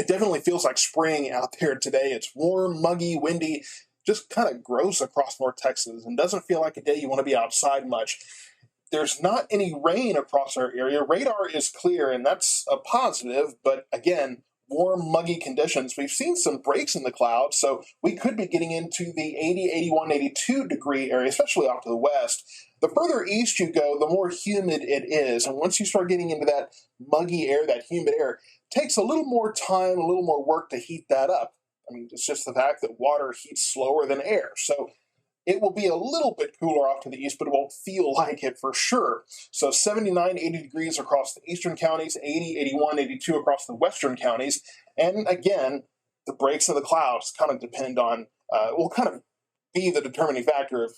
It definitely feels like spring out there today. It's warm, muggy, windy, just kind of gross across North Texas, and doesn't feel like a day you want to be outside much. There's not any rain across our area. Radar is clear, and that's a positive, but again, warm, muggy conditions. We've seen some breaks in the clouds, so we could be getting into the 80, 81, 82 degree area, especially off to the west. The further east you go, the more humid it is, and once you start getting into that muggy air, that humid air, it takes a little more time, a little more work to heat that up. I mean, it's just the fact that water heats slower than air, so it will be a little bit cooler off to the east, but it won't feel like it for sure. So 79, 80 degrees across the eastern counties, 80, 81, 82 across the western counties. And again, the breaks of the clouds kind of depend on, will kind of be the determining factor of,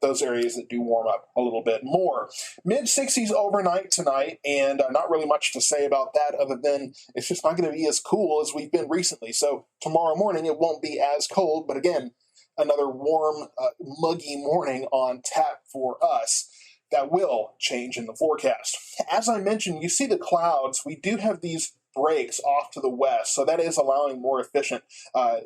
those areas that do warm up a little bit more. Mid 60s overnight tonight, and not really much to say about that other than it's just not going to be as cool as we've been recently. So tomorrow morning it won't be as cold, but again, another warm, muggy morning on tap for us. That will change in the forecast. As I mentioned, you see the clouds. We do have these breaks off to the west, so that is allowing more efficient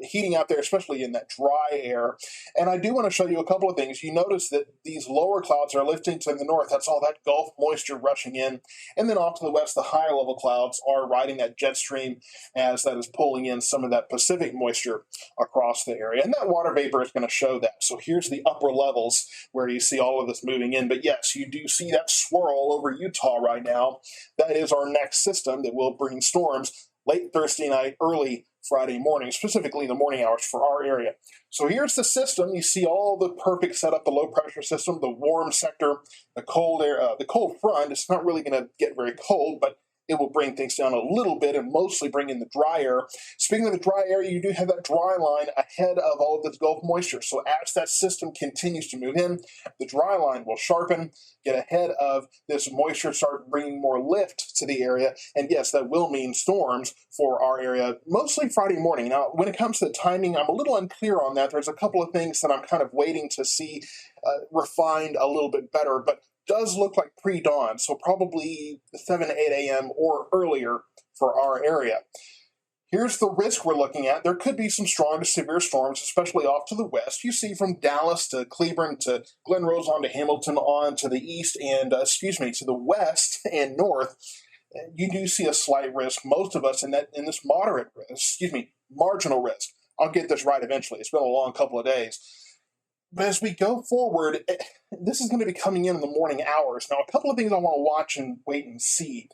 heating out there, especially in that dry air. And I do want to show you a couple of things. You notice that these lower clouds are lifting to the north. That's all that Gulf moisture rushing in. And then off to the west, the higher level clouds are riding that jet stream as that is pulling in some of that Pacific moisture across the area. And that water vapor is going to show that. So here's the upper levels where you see all of this moving in. But yes, you do see that swirl over Utah right now. That is our next system that will bring storms late Thursday night, early Friday morning, specifically the morning hours for our area. So here's the system. You see all the perfect setup, the low pressure system, the warm sector, the cold air, the cold front. It's not really going to get very cold, but it will bring things down a little bit and mostly bring in the dry air. Speaking of the dry air, you do have that dry line ahead of all of this Gulf moisture. So as that system continues to move in, the dry line will sharpen, get ahead of this moisture, start bringing more lift to the area. And yes, that will mean storms for our area, mostly Friday morning. Now, when it comes to the timing, I'm a little unclear on that. There's a couple of things that I'm kind of waiting to see refined a little bit better, but does look like pre-dawn, so probably 7, 8 a.m. or earlier for our area. Here's the risk we're looking at. There could be some strong to severe storms, especially off to the west. You see from Dallas to Cleburne to Glen Rose on to Hamilton on to the east and, to the west and north. You do see a slight risk, most of us, in this marginal risk. I'll get this right eventually. It's been a long couple of days. But as we go forward, this is going to be coming in the morning hours. Now, a couple of things I want to watch and wait and see.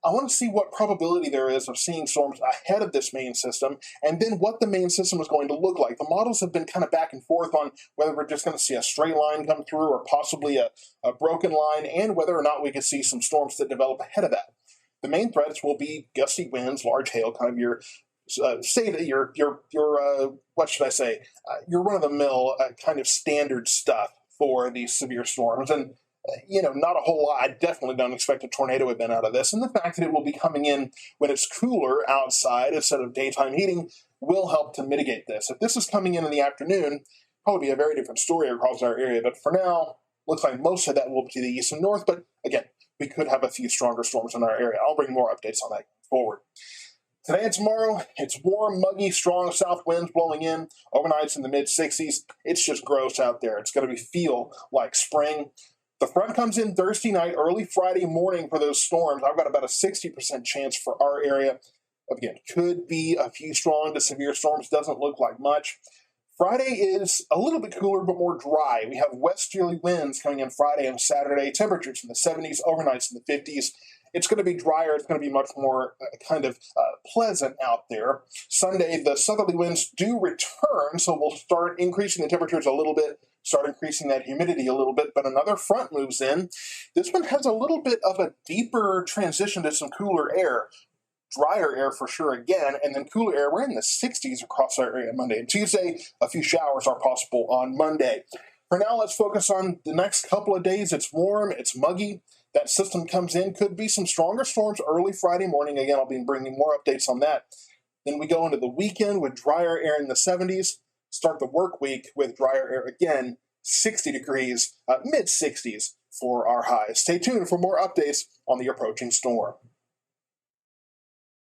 I want to see what probability there is of seeing storms ahead of this main system, and then what the main system is going to look like. The models have been kind of back and forth on whether we're just going to see a straight line come through or possibly a broken line, and whether or not we could see some storms that develop ahead of that. The main threats will be gusty winds, large hail, kind of your what should I say? Your run-of-the-mill kind of standard stuff for these severe storms. And, not a whole lot. I definitely don't expect a tornado event out of this. And the fact that it will be coming in when it's cooler outside instead of daytime heating will help to mitigate this. If this is coming in the afternoon, probably be a very different story across our area. But for now, looks like most of that will be to the east and north. But again, we could have a few stronger storms in our area. I'll bring more updates on that forward. Today and tomorrow, it's warm, muggy, strong south winds blowing in. Overnight's in the mid-60s. It's just gross out there. It's going to feel like spring. The front comes in Thursday night, early Friday morning for those storms. I've got about a 60% chance for our area. Again, could be a few strong to severe storms. Doesn't look like much. Friday is a little bit cooler but more dry. We have westerly winds coming in Friday and Saturday. Temperatures in the 70s, overnights in the 50s. It's going to be drier. It's going to be much more pleasant out there. Sunday, the southerly winds do return, so we'll start increasing the temperatures a little bit, start increasing that humidity a little bit, but another front moves in. This one has a little bit of a deeper transition to some cooler air. Drier air for sure again, and then cooler air. We're in the 60s across our area Monday and Tuesday. A few showers are possible on Monday. For now, let's focus on the next couple of days. It's warm, it's muggy. That system comes in. Could be some stronger storms early Friday morning. Again, I'll be bringing more updates on that. Then we go into the weekend with drier air in the 70s. Start the work week with drier air again, 60 degrees, mid-60s for our highs. Stay tuned for more updates on the approaching storm.